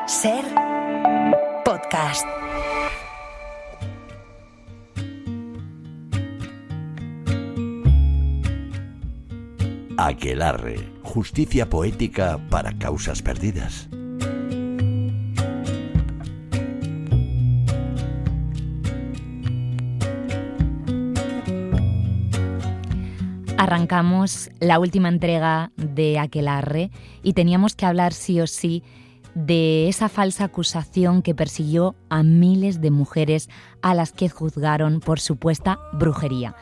Ser podcast. Aquelarre, justicia poética para causas perdidas. Arrancamos la última entrega de Aquelarre y teníamos que hablar sí o sí de esa falsa acusación que persiguió a miles de mujeres a las que juzgaron por supuesta brujería.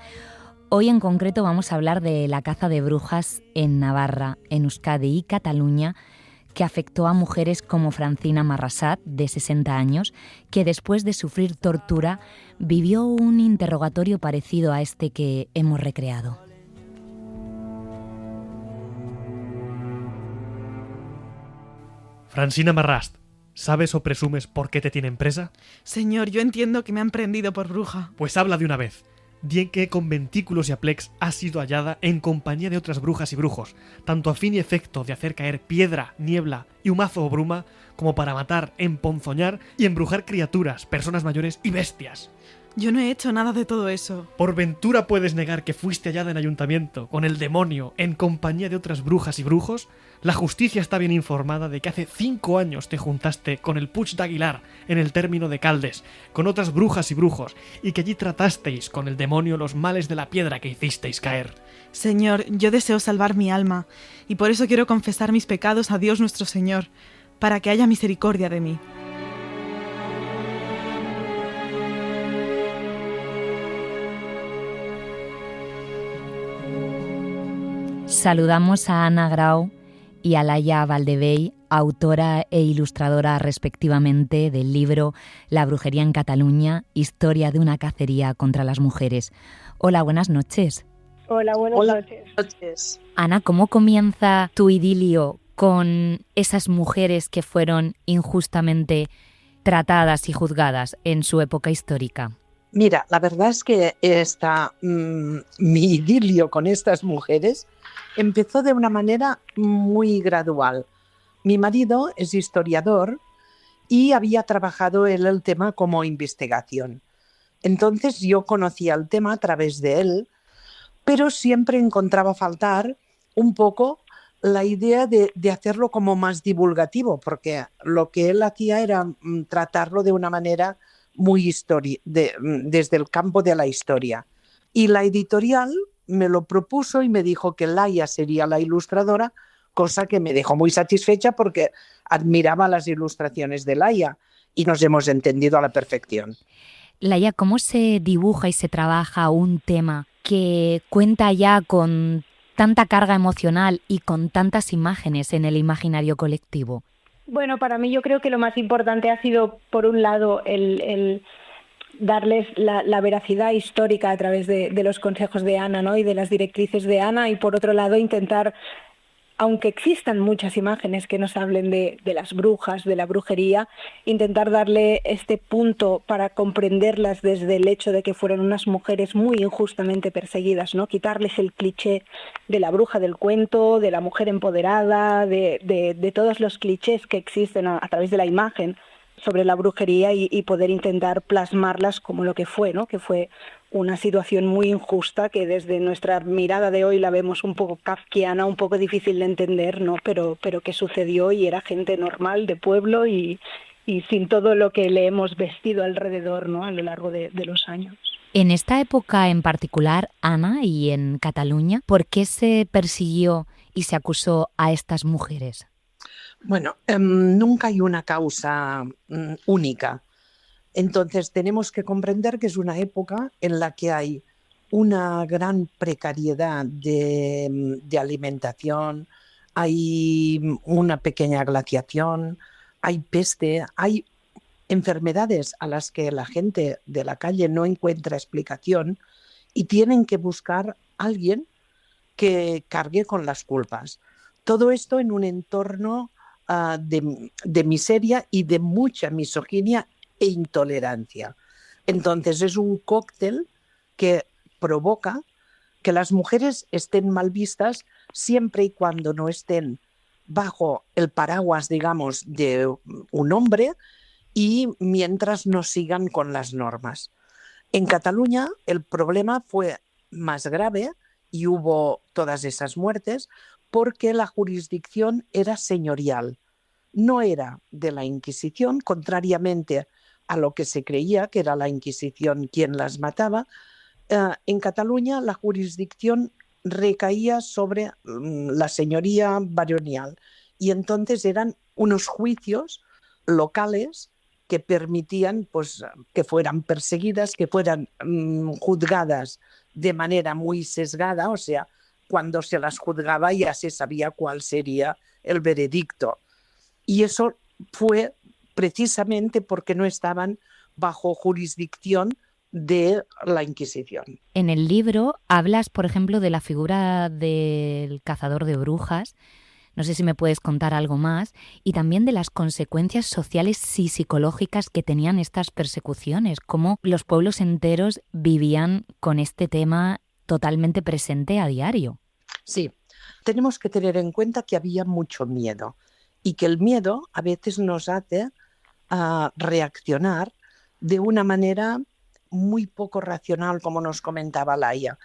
Hoy en concreto vamos a hablar de la caza de brujas en Navarra, en Euskadi y Cataluña, que afectó a mujeres como Francina Marrasat, de 60 años, que después de sufrir tortura vivió un interrogatorio parecido a este que hemos recreado. Francina Marrast, ¿sabes o presumes por qué te tienen presa? Señor, yo entiendo que me han prendido por bruja. Pues habla de una vez. Di en qué conventículos y aplecs has sido hallada en compañía de otras brujas y brujos, tanto a fin y efecto de hacer caer piedra, niebla y humazo o bruma, como para matar, emponzoñar y embrujar criaturas, personas mayores y bestias. Yo no he hecho nada de todo eso. ¿Por ventura puedes negar que fuiste hallada en ayuntamiento, con el demonio, en compañía de otras brujas y brujos? La justicia está bien informada de que hace 5 años te juntaste con el Puig d'Aguilar en el término de Caldes, con otras brujas y brujos, y que allí tratasteis con el demonio los males de la piedra que hicisteis caer. Señor, yo deseo salvar mi alma, y por eso quiero confesar mis pecados a Dios nuestro Señor, para que haya misericordia de mí. Saludamos a Ana Grau y a Laia Valdevey, autora e ilustradora respectivamente del libro La brujería en Cataluña, historia de una cacería contra las mujeres. Hola, buenas noches. Hola, buenas noches. Ana, ¿cómo comienza tu idilio con esas mujeres que fueron injustamente tratadas y juzgadas en su época histórica? Mira, la verdad es que mi idilio con estas mujeres empezó de una manera muy gradual. Mi marido es historiador y había trabajado en el tema como investigación. Entonces yo conocía el tema a través de él, pero siempre encontraba faltar un poco la idea de hacerlo como más divulgativo, porque lo que él hacía era tratarlo de una manera muy desde el campo de la historia. Y la editorial me lo propuso y me dijo que Laia sería la ilustradora, cosa que me dejó muy satisfecha porque admiraba las ilustraciones de Laia y nos hemos entendido a la perfección. Laia, ¿cómo se dibuja y se trabaja un tema que cuenta ya con tanta carga emocional y con tantas imágenes en el imaginario colectivo? Bueno, para mí yo creo que lo más importante ha sido, por un lado, el darles la veracidad histórica a través de los consejos de Ana, ¿no? Y de las directrices de Ana, y por otro lado intentar, aunque existan muchas imágenes que nos hablen de las brujas, de la brujería, intentar darle este punto para comprenderlas desde el hecho de que fueron unas mujeres muy injustamente perseguidas, ¿no? Quitarles el cliché de la bruja del cuento, de la mujer empoderada, de todos los clichés que existen a través de la imagen sobre la brujería y poder intentar plasmarlas como lo que fue, ¿no? Que fue una situación muy injusta que desde nuestra mirada de hoy la vemos un poco kafkiana, un poco difícil de entender, ¿no? Pero que sucedió y era gente normal de pueblo y sin todo lo que le hemos vestido alrededor, ¿no? A lo largo de los años. En esta época en particular, Ana, y en Cataluña, ¿por qué se persiguió y se acusó a estas mujeres? Bueno, nunca hay una causa única. Entonces tenemos que comprender que es una época en la que hay una gran precariedad de alimentación, hay una pequeña glaciación, hay peste, hay enfermedades a las que la gente de la calle no encuentra explicación y tienen que buscar a alguien que cargue con las culpas. Todo esto en un entorno de miseria y de mucha misoginia e intolerancia. Entonces es un cóctel que provoca que las mujeres estén mal vistas siempre y cuando no estén bajo el paraguas, digamos, de un hombre y mientras no sigan con las normas. En Cataluña el problema fue más grave y hubo todas esas muertes porque la jurisdicción era señorial, no era de la Inquisición, contrariamente a lo que se creía que era la Inquisición quien las mataba. En Cataluña la jurisdicción recaía sobre la señoría baronial y entonces eran unos juicios locales que permitían pues, que fueran perseguidas, que fueran juzgadas de manera muy sesgada, o sea, cuando se las juzgaba ya se sabía cuál sería el veredicto. Y eso fue precisamente porque no estaban bajo jurisdicción de la Inquisición. En el libro hablas, por ejemplo, de la figura del cazador de brujas. No sé si me puedes contar algo más. Y también de las consecuencias sociales y psicológicas que tenían estas persecuciones. Cómo los pueblos enteros vivían con este tema totalmente presente a diario. Sí, tenemos que tener en cuenta que había mucho miedo y que el miedo a veces nos hace reaccionar de una manera muy poco racional, como nos comentaba Laia.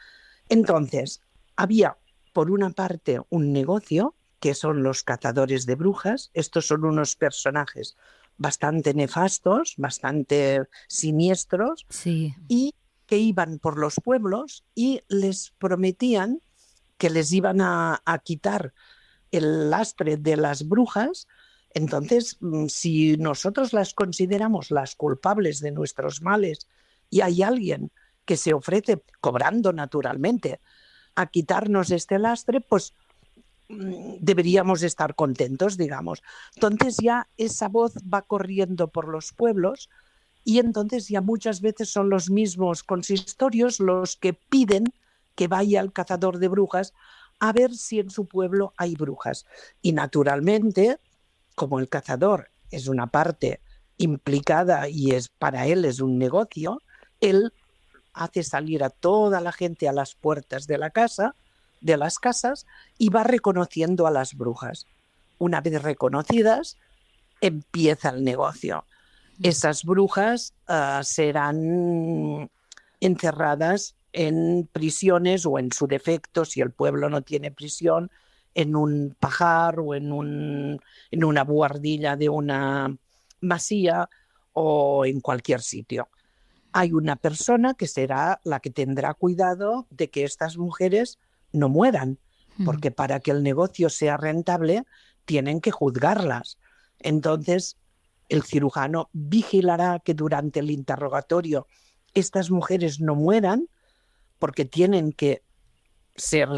Entonces, había por una parte un negocio, que son los cazadores de brujas. Estos son unos personajes bastante nefastos, bastante siniestros, sí, y que iban por los pueblos y les prometían que les iban a quitar el lastre de las brujas. Entonces, si nosotros las consideramos las culpables de nuestros males y hay alguien que se ofrece, cobrando naturalmente, a quitarnos este lastre, pues deberíamos estar contentos, digamos. Entonces ya esa voz va corriendo por los pueblos y entonces ya muchas veces son los mismos consistorios los que piden que vaya el cazador de brujas a ver si en su pueblo hay brujas. Y naturalmente, como el cazador es una parte implicada y para él es un negocio, él hace salir a toda la gente a las puertas de la casa, de las casas, y va reconociendo a las brujas. Una vez reconocidas, empieza el negocio. Esas brujas serán encerradas en prisiones o, en su defecto, si el pueblo no tiene prisión, en un pajar o en una buhardilla de una masía o en cualquier sitio. Hay una persona que será la que tendrá cuidado de que estas mujeres no mueran, porque para que el negocio sea rentable tienen que juzgarlas. Entonces, el cirujano vigilará que durante el interrogatorio estas mujeres no mueran, porque tienen que ser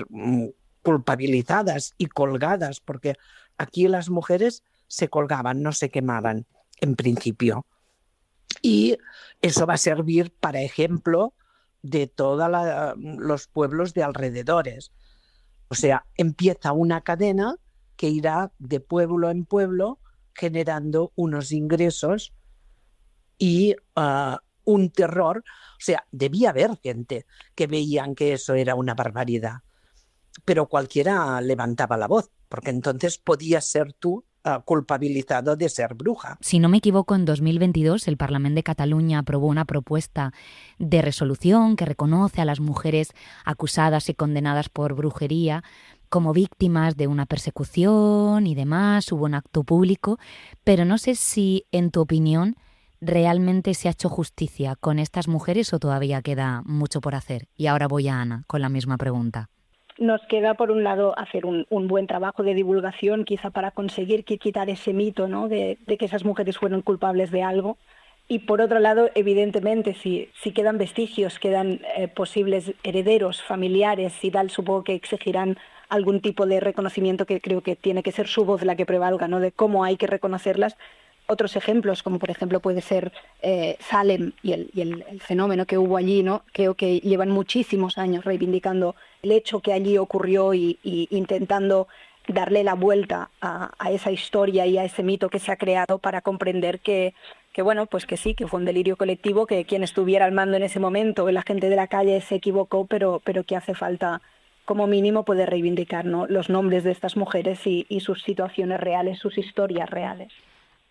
culpabilizadas y colgadas, porque aquí las mujeres se colgaban, no se quemaban en principio. Y eso va a servir para ejemplo de todos los pueblos de alrededores. O sea, empieza una cadena que irá de pueblo en pueblo generando unos ingresos y un terror. O sea, debía haber gente que veían que eso era una barbaridad, pero cualquiera levantaba la voz, porque entonces podías ser tú culpabilizado de ser bruja. Si no me equivoco, en 2022 el Parlament de Cataluña aprobó una propuesta de resolución que reconoce a las mujeres acusadas y condenadas por brujería como víctimas de una persecución y demás. Hubo un acto público, pero no sé si, en tu opinión, realmente se ha hecho justicia con estas mujeres o todavía queda mucho por hacer. Y ahora voy a Ana con la misma pregunta. Nos queda, por un lado, hacer un buen trabajo de divulgación, quizá para conseguir quitar ese mito, ¿no?, de que esas mujeres fueron culpables de algo. Y por otro lado, evidentemente, si quedan vestigios, quedan posibles herederos, familiares y tal, supongo que exigirán algún tipo de reconocimiento, que creo que tiene que ser su voz la que prevalga, ¿no?, de cómo hay que reconocerlas. Otros ejemplos, como por ejemplo puede ser Salem y el fenómeno que hubo allí, ¿no? Creo que llevan muchísimos años reivindicando el hecho que allí ocurrió y intentando darle la vuelta a esa historia y a ese mito que se ha creado para comprender que bueno, pues que sí, que fue un delirio colectivo, que quien estuviera al mando en ese momento, la gente de la calle, se equivocó, pero que hace falta, como mínimo, poder reivindicar, ¿no?, los nombres de estas mujeres y sus situaciones reales, sus historias reales.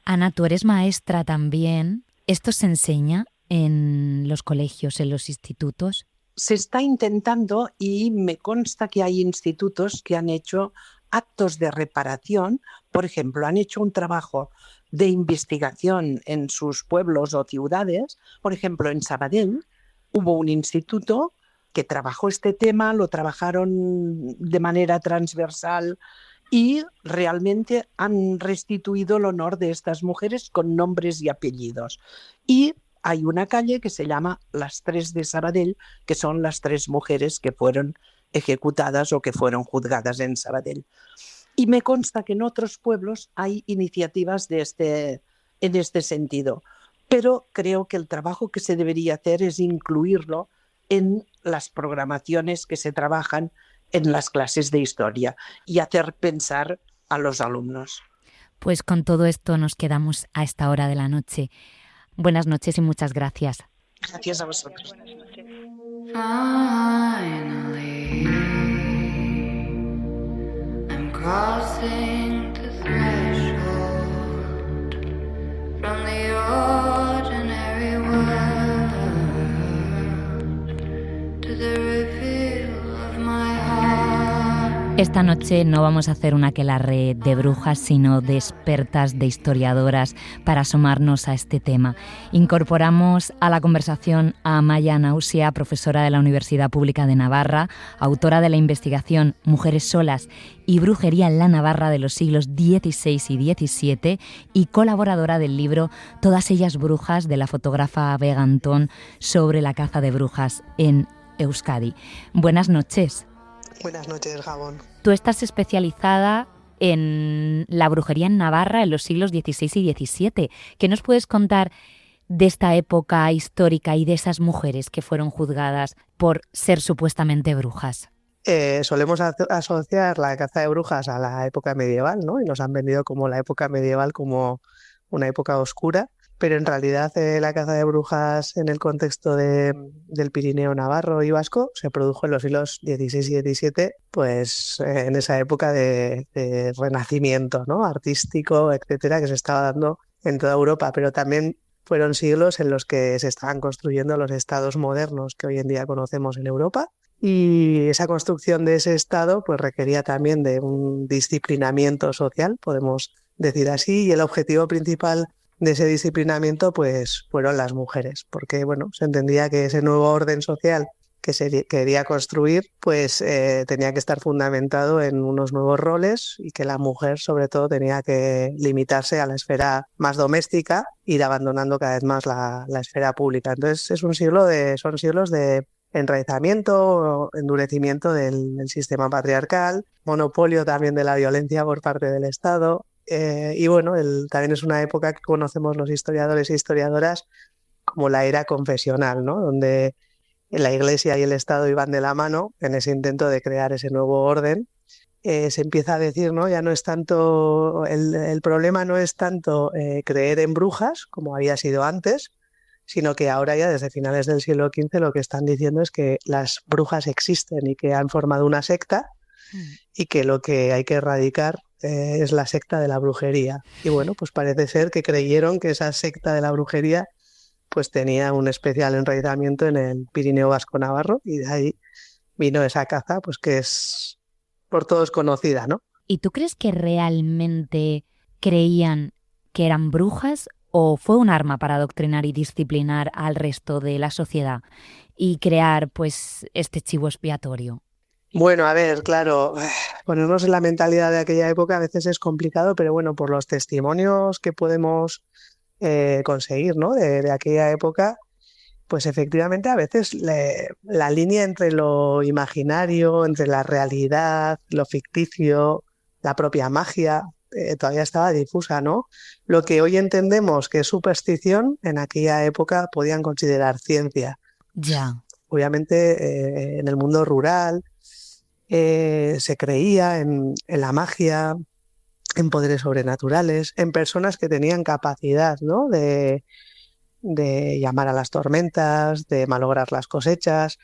Ana, tú eres maestra también. ¿Esto se enseña en los colegios, en los institutos? Se está intentando y me consta que hay institutos que han hecho actos de reparación. Por ejemplo, han hecho un trabajo de investigación en sus pueblos o ciudades. Por ejemplo, en Sabadell hubo un instituto que trabajó este tema, lo trabajaron de manera transversal y realmente han restituido el honor de estas mujeres con nombres y apellidos. Y hay una calle que se llama Las Tres de Sabadell, que son las 3 mujeres que fueron ejecutadas o que fueron juzgadas en Sabadell. Y me consta que en otros pueblos hay iniciativas en este sentido. Pero creo que el trabajo que se debería hacer es incluirlo en las programaciones que se trabajan en las clases de historia y hacer pensar a los alumnos. Pues con todo esto nos quedamos a esta hora de la noche. Buenas noches y muchas gracias. Gracias a vosotros. Finally, I'm crossing the threshold from the ordinary world to the reveal of my heart. Esta noche no vamos a hacer una aquelarre de brujas, sino de expertas, de historiadoras, para asomarnos a este tema. Incorporamos a la conversación a Amaia Náusea, profesora de la Universidad Pública de Navarra, autora de la investigación Mujeres solas y brujería en la Navarra de los siglos XVI y XVII y colaboradora del libro Todas ellas brujas, de la fotógrafa Vega Antón, sobre la caza de brujas en Euskadi. Buenas noches. Buenas noches, Gabón. Tú estás especializada en la brujería en Navarra en los siglos XVI y XVII. ¿Qué nos puedes contar de esta época histórica y de esas mujeres que fueron juzgadas por ser supuestamente brujas? Solemos asociar la caza de brujas a la época medieval, ¿no? Y nos han vendido como la época medieval como una época oscura. Pero en realidad la caza de brujas en el contexto del Pirineo navarro y vasco se produjo en los siglos XVI y XVII, pues en esa época de renacimiento, ¿no? Artístico, etcétera, que se estaba dando en toda Europa. Pero también fueron siglos en los que se estaban construyendo los estados modernos que hoy en día conocemos en Europa. Y esa construcción de ese estado pues requería también de un disciplinamiento social, podemos decir así, y el objetivo principal de ese disciplinamiento pues fueron las mujeres, porque bueno, se entendía que ese nuevo orden social que se quería construir pues tenía que estar fundamentado en unos nuevos roles y que la mujer sobre todo tenía que limitarse a la esfera más doméstica, ir abandonando cada vez más la esfera pública. Entonces son siglos de enraizamiento, endurecimiento del sistema patriarcal, monopolio también de la violencia por parte del Estado. Y bueno, también es una época que conocemos los historiadores e historiadoras como la era confesional, ¿no? Donde la Iglesia y el Estado iban de la mano en ese intento de crear ese nuevo orden. Se empieza a decir, ¿no? Ya no es tanto, el problema no es tanto creer en brujas, como había sido antes, sino que ahora ya desde finales del siglo XV lo que están diciendo es que las brujas existen y que han formado una secta y que lo que hay que erradicar es la secta de la brujería. Y bueno, pues parece ser que creyeron que esa secta de la brujería pues tenía un especial enraizamiento en el Pirineo vasco-navarro y de ahí vino esa caza pues que es por todos conocida, ¿no? ¿Y tú crees que realmente creían que eran brujas o fue un arma para adoctrinar y disciplinar al resto de la sociedad y crear pues este chivo expiatorio? Bueno, a ver, claro, ponernos en la mentalidad de aquella época a veces es complicado, pero bueno, por los testimonios que podemos conseguir, ¿no? de aquella época, pues efectivamente a veces la línea entre lo imaginario, entre la realidad, lo ficticio, la propia magia, todavía estaba difusa, ¿no? Lo que hoy entendemos que es superstición, en aquella época podían considerar ciencia. Ya. Obviamente en el mundo rural se creía en la magia, en poderes sobrenaturales, en personas que tenían capacidad, ¿no? de llamar a las tormentas, de malograr las cosechas.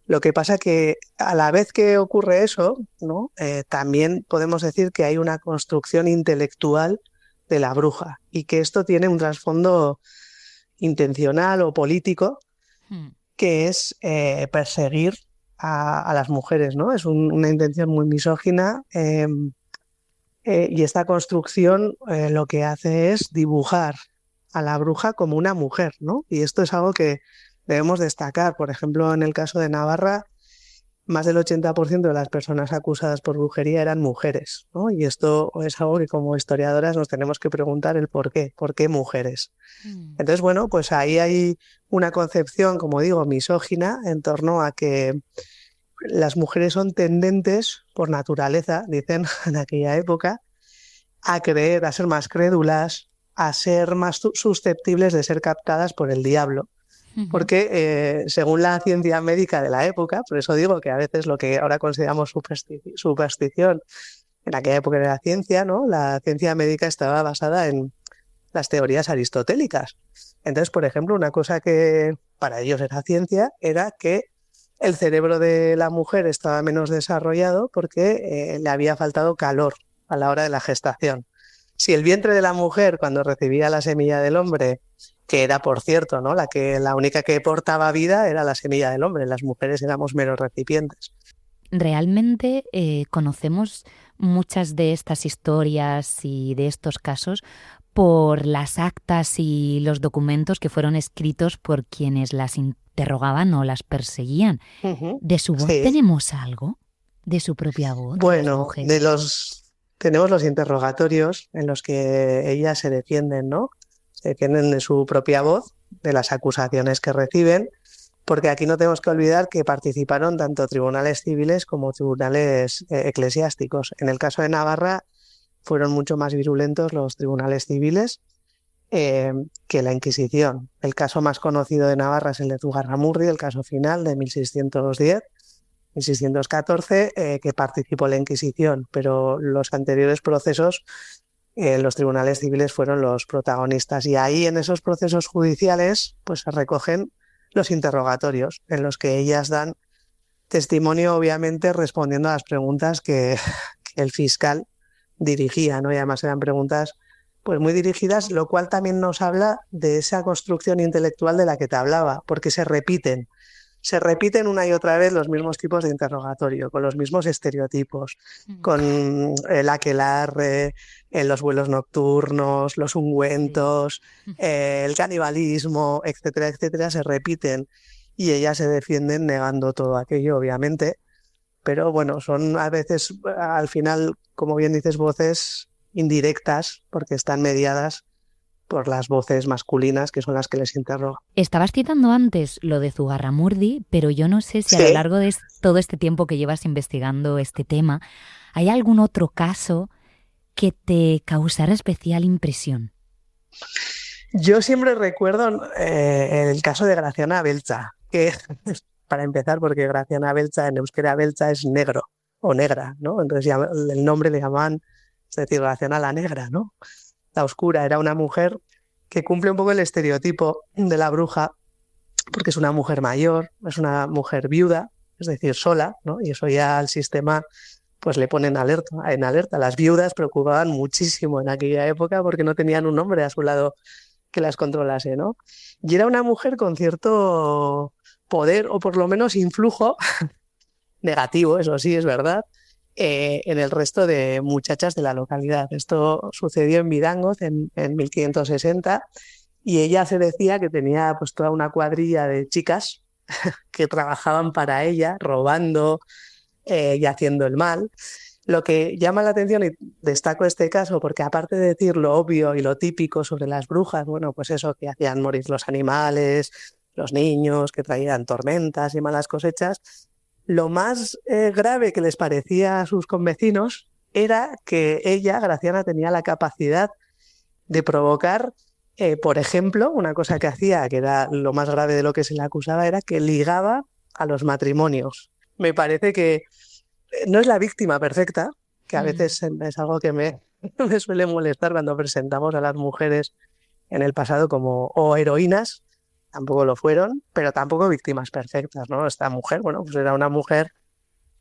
Lo que pasa que a la vez que ocurre eso, ¿no? También podemos decir que hay una construcción intelectual de la bruja y que esto tiene un trasfondo intencional o político que es perseguir a las mujeres, ¿no? Es una intención muy misógina y esta construcción lo que hace es dibujar a la bruja como una mujer, ¿no? Y esto es algo que debemos destacar. Por ejemplo, en el caso de Navarra, más del 80% de las personas acusadas por brujería eran mujeres, ¿no? Y esto es algo que como historiadoras nos tenemos que preguntar el por qué mujeres. Entonces, bueno, pues ahí hay una concepción, como digo, misógina en torno a que las mujeres son tendentes por naturaleza, dicen en aquella época, a creer, a ser más crédulas, a ser más susceptibles de ser captadas por el diablo. Porque según la ciencia médica de la época, por eso digo que a veces lo que ahora consideramos superstición, en aquella época era la ciencia, ¿no? La ciencia médica estaba basada en las teorías aristotélicas. Entonces, por ejemplo, una cosa que para ellos era ciencia era que el cerebro de la mujer estaba menos desarrollado porque le había faltado calor a la hora de la gestación. Si el vientre de la mujer, cuando recibía la semilla del hombre, que era, por cierto, ¿no? La única que portaba vida era la semilla del hombre, las mujeres éramos meros recipientes. Realmente conocemos muchas de estas historias y de estos casos por las actas y los documentos que fueron escritos por quienes las interrogaban o las perseguían. ¿De su voz tenemos algo? ¿De su propia voz? Bueno, tenemos los interrogatorios en los que ellas se defienden, ¿no? Se defienden de su propia voz, de las acusaciones que reciben, porque aquí no tenemos que olvidar que participaron tanto tribunales civiles como tribunales eclesiásticos. En el caso de Navarra fueron mucho más virulentos los tribunales civiles que la Inquisición. El caso más conocido de Navarra es el de Zugarramurdi, el caso final de 1610-1614, que participó la Inquisición, pero los anteriores procesos los tribunales civiles fueron los protagonistas y ahí en esos procesos judiciales pues se recogen los interrogatorios en los que ellas dan testimonio, obviamente respondiendo a las preguntas que el fiscal dirigía, ¿no? Y además eran preguntas pues muy dirigidas, lo cual también nos habla de esa construcción intelectual de la que te hablaba, porque se repiten una y otra vez los mismos tipos de interrogatorio, con los mismos estereotipos, con el aquelarre, los vuelos nocturnos, los ungüentos, el canibalismo, etcétera, etcétera, se repiten y ellas se defienden negando todo aquello, obviamente, pero bueno, son a veces, al final, como bien dices, voces indirectas, porque están mediadas por las voces masculinas, que son las que les interrogan. Estabas citando antes lo de Zugarramurdi, pero yo no sé si a lo largo de todo este tiempo que llevas investigando este tema, ¿hay algún otro caso que te causara especial impresión? Yo siempre recuerdo el caso de Graciana Beltza, que para empezar, porque Graciana Beltza en euskera Beltza es negro o negra, ¿no? Entonces el nombre le llamaban, es decir, Graciana la negra, ¿no? La oscura, era una mujer que cumple un poco el estereotipo de la bruja, porque es una mujer mayor, es una mujer viuda, es decir, sola, ¿no? Y eso ya al sistema pues le ponen en alerta. Las viudas preocupaban muchísimo en aquella época porque no tenían un hombre a su lado que las controlase, ¿no? Y era una mujer con cierto poder, o por lo menos influjo negativo, eso sí, es verdad, en el resto de muchachas de la localidad. Esto sucedió en Vidangoz en 1560 y ella se decía que tenía pues toda una cuadrilla de chicas que trabajaban para ella, robando y haciendo el mal. Lo que llama la atención, y destaco este caso porque aparte de decir lo obvio y lo típico sobre las brujas, bueno, pues eso, que hacían morir los animales, los niños, que traían tormentas y malas cosechas, lo más grave que les parecía a sus convecinos era que ella, Graciana, tenía la capacidad de provocar, por ejemplo, una cosa que hacía, que era lo más grave de lo que se le acusaba, era que ligaba a los matrimonios. Me parece que no es la víctima perfecta, que a veces es algo que me suele molestar cuando presentamos a las mujeres en el pasado como o heroínas, tampoco lo fueron, pero tampoco víctimas perfectas, ¿no? Esta mujer, bueno, pues era una mujer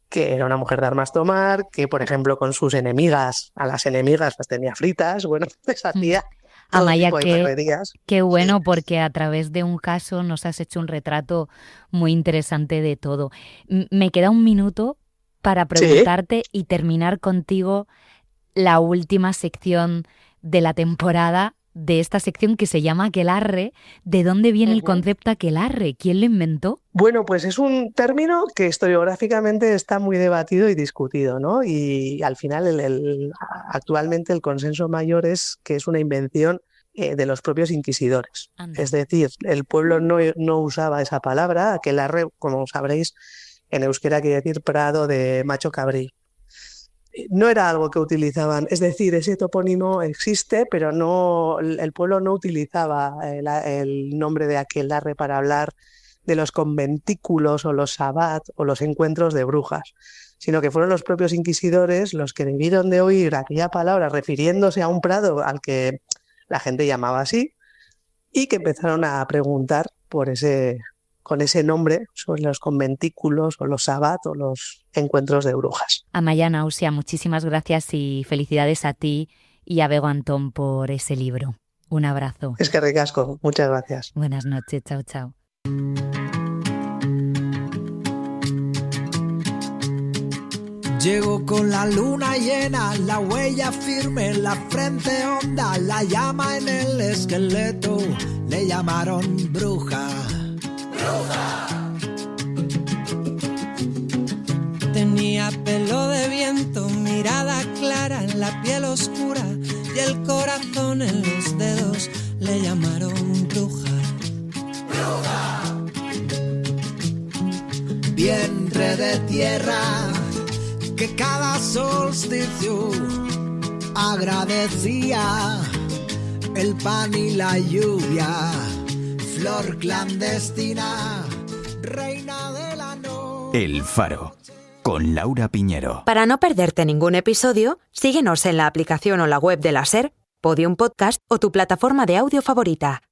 que era una mujer de armas tomar, que por ejemplo con sus enemigas, a las enemigas las tenía fritas, bueno, esa tía. Amaya, qué bueno, porque a través de un caso nos has hecho un retrato muy interesante de todo. Me queda un minuto para preguntarte y terminar contigo la última sección de la temporada, de esta sección que se llama aquelarre. ¿De dónde viene el concepto aquelarre? ¿Quién lo inventó? Bueno, pues es un término que historiográficamente está muy debatido y discutido, ¿no? Y al final actualmente el consenso mayor es que es una invención de los propios inquisidores. Anda. Es decir, el pueblo no usaba esa palabra. Aquelarre, como sabréis, en euskera quiere decir prado de macho cabrío. No era algo que utilizaban, es decir, ese topónimo existe, pero el pueblo no utilizaba el nombre de aquelarre para hablar de los conventículos o los sabbat o los encuentros de brujas, sino que fueron los propios inquisidores los que debieron de oír aquella palabra refiriéndose a un prado al que la gente llamaba así y que empezaron a preguntar con ese nombre sobre los conventículos o los sabbat o los encuentros de brujas. Amaya Náusea, muchísimas gracias y felicidades a ti y a Bego Antón por ese libro. Un abrazo. Es que ricasco, muchas gracias. Buenas noches, chao, chao. Llego con la luna llena, la huella firme, la frente honda, la llama en el esqueleto, le llamaron bruja. Tenía pelo de viento, mirada clara, la piel oscura y el corazón en los dedos, le llamaron bruja. Vientre de tierra que cada solsticio agradecía el pan y la lluvia. Flor clandestina, reina de la noche. El Faro, con Laura Piñero. Para no perderte ningún episodio, síguenos en la aplicación o la web de la SER, Podium Podcast o tu plataforma de audio favorita.